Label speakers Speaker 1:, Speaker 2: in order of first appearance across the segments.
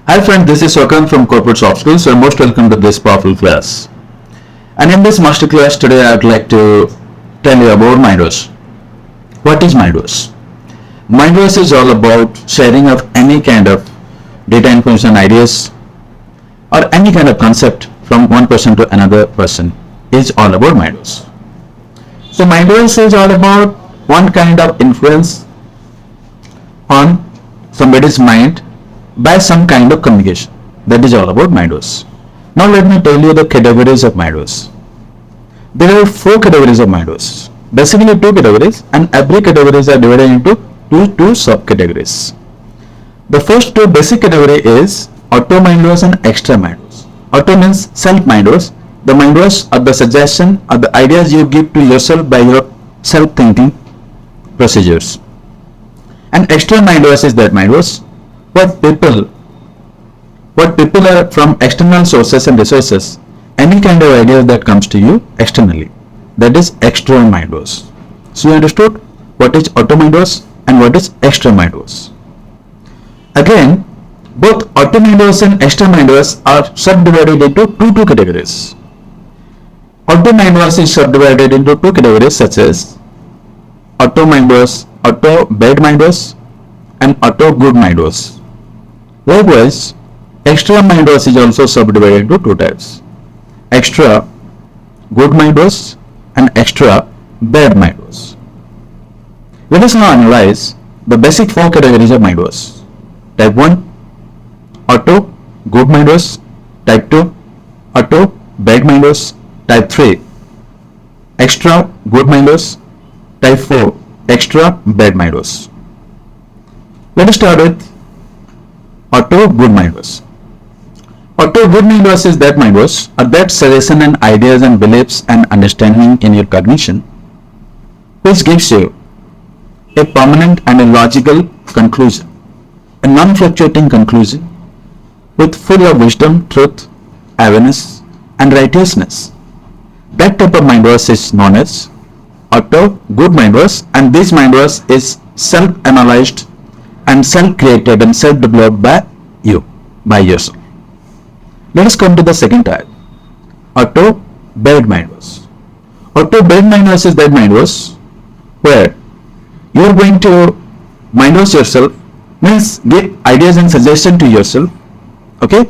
Speaker 1: Hi friends, this is Swakant from Corporate Soft Skills. You are most welcome to this powerful class. And in this masterclass today, I would like to tell you about Mindwash. What is Mindwash? Mindwash is all about sharing of any kind of data information, ideas, or any kind of concept from one person to another person is all about Mindwash. So Mindwash is all about one kind of influence on somebody's mind by some kind of communication. That is all about Mindwash. Now let me tell you the categories of Mindwash. There are 4 categories of Mindwash. Basically 2 categories, and every categories are divided into two subcategories. The first 2 basic category is auto Mindwash and extra Mindwash. Auto means self Mindwash. The Mindwash are the suggestion or the ideas you give to yourself by your self-thinking procedures. And extra Mindwash is that Mindwash what people are from external sources and resources, any kind of idea that comes to you externally, that is extra Mindwash. So you understood what is auto Mindwash and what is extra Mindwash. Again, both auto Mindwash and extra Mindwash are subdivided into two categories. Auto Mindwash is subdivided into 2 categories such as auto Mindwash, auto bad Mindwash, and auto good Mindwash. Likewise, extra Mindwash is also subdivided into 2 types: extra good Mindwash and extra bad Mindwash. Let us now analyze the basic 4 categories of Mindwash. Type 1, auto good Mindwash. Type 2, auto bad Mindwash. Type 3, extra good Mindwash. Type 4, extra bad Mindwash. Let us start with auto good Mindwash. Auto good Mindwash is that Mindwash or that suggestion and ideas and beliefs and understanding in your cognition which gives you a permanent and a logical conclusion, a non-fluctuating conclusion with full of wisdom, truth, awareness and righteousness. That type of Mindwash is known as auto good Mindwash, and this Mindwash is self-analyzed and self-created and self-developed by you, by yourself. Let us come to the second type, auto bad Mindwash. Auto bad Mindwash is that Mindwash where you are going to mindwash yourself, means give ideas and suggestions to yourself, okay,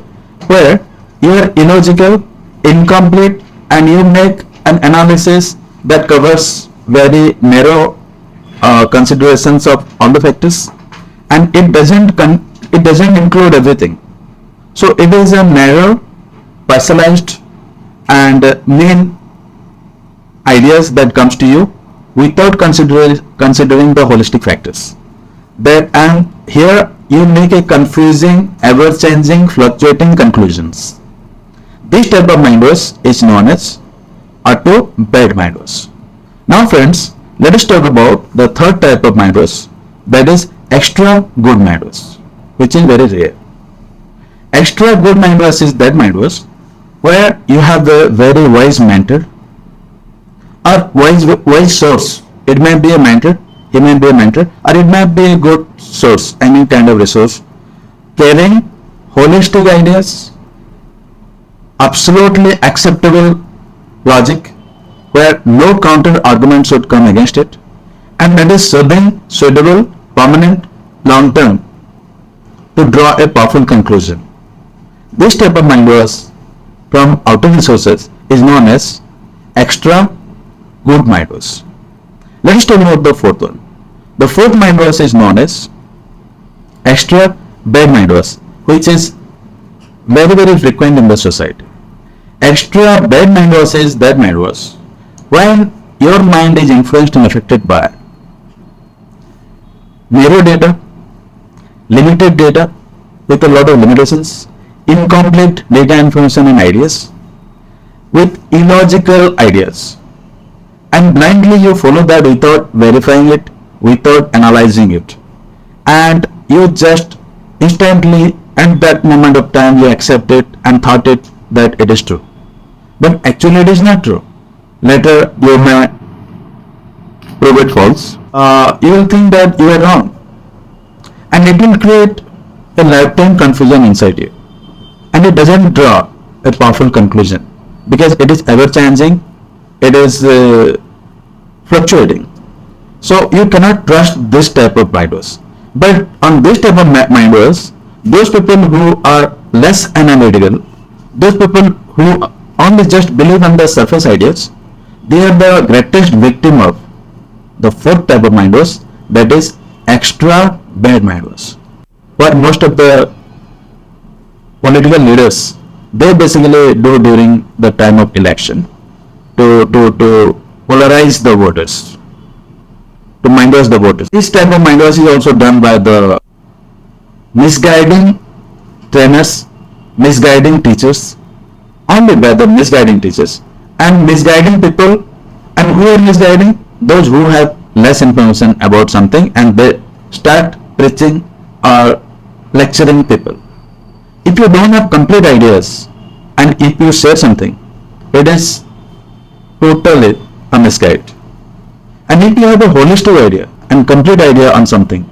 Speaker 1: where you are illogical, incomplete, and you make an analysis that covers very narrow considerations of all the factors, and it doesn't include everything. So it is a narrow, specialized and main ideas that comes to you without considering the holistic factors. And here you make a confusing, ever-changing, fluctuating conclusions. This type of Mindwash is known as auto bad Mindwash. Now friends, let us talk about the third type of Mindwash, that is extra good Mindwash, which is very rare. Extra good Mindwash is that Mindwash where you have a very wise mentor or wise source. It may be a mentor, he may be a mentor, or it may be a good source, any kind of resource, carrying holistic ideas, absolutely acceptable logic where no counter argument should come against it, and that is serving suitable, permanent, long term to draw a powerful conclusion. This type of Mindwash from outer resources is known as extra good Mindwash. Let us talk about the fourth one. The fourth Mindwash is known as extra bad Mindwash, which is very frequent in the society. Extra bad Mindwash is that Mindwash when your mind is influenced and affected by narrow data, limited data with a lot of limitations, incomplete data, information and ideas, with illogical ideas, and blindly you follow that without verifying it, without analyzing it, and you just instantly at that moment of time you accept it and thought it that it is true, but actually it is not true. Later you may prove it false. You will think that you are wrong, and it will create a lifetime confusion inside you, and it doesn't draw a powerful conclusion because it is ever changing, it is fluctuating. So you cannot trust this type of mindwash. But on this type of mindwash, those people who are less analytical, those people who only just believe on the surface ideas, they are the greatest victim of the fourth type of mindwash, that is extra bad mindwash. What most of the political leaders, they basically do during the time of election to polarize the voters, to mindwash the voters. This type of mindwash is also done by the misguiding trainers, misguiding teachers, only by the misguiding teachers and misguiding people. And who are misguiding? Those who have less information about something and they start preaching or lecturing people. If you don't have complete ideas and if you share something, it is totally a misguide. And if you have a holistic idea and complete idea on something,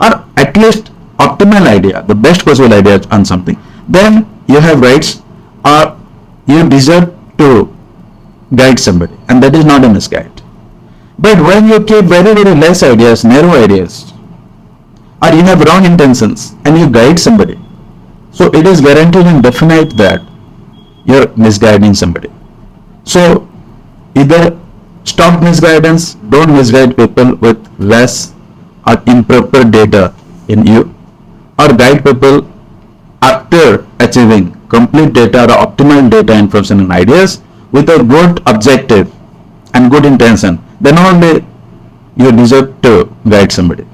Speaker 1: or at least optimal idea, the best possible idea on something, then you have rights or you deserve to guide somebody, and that is not a misguide. But when you keep very less ideas, narrow ideas, or you have wrong intentions and you guide somebody, so it is guaranteed and definite that you're misguiding somebody. So either stop misguidance, don't misguide people with less or improper data in you, or guide people after achieving complete data or optimal data, information and ideas with a good objective and good intention, then only you deserve to guide somebody.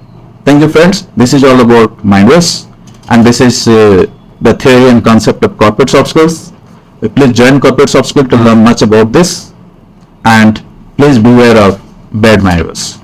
Speaker 1: Thank you friends, this is all about mindwash, and this is the theory and concept of corporate soft skills. Please join corporate soft skills to learn much about this, and please beware of bad mindwash.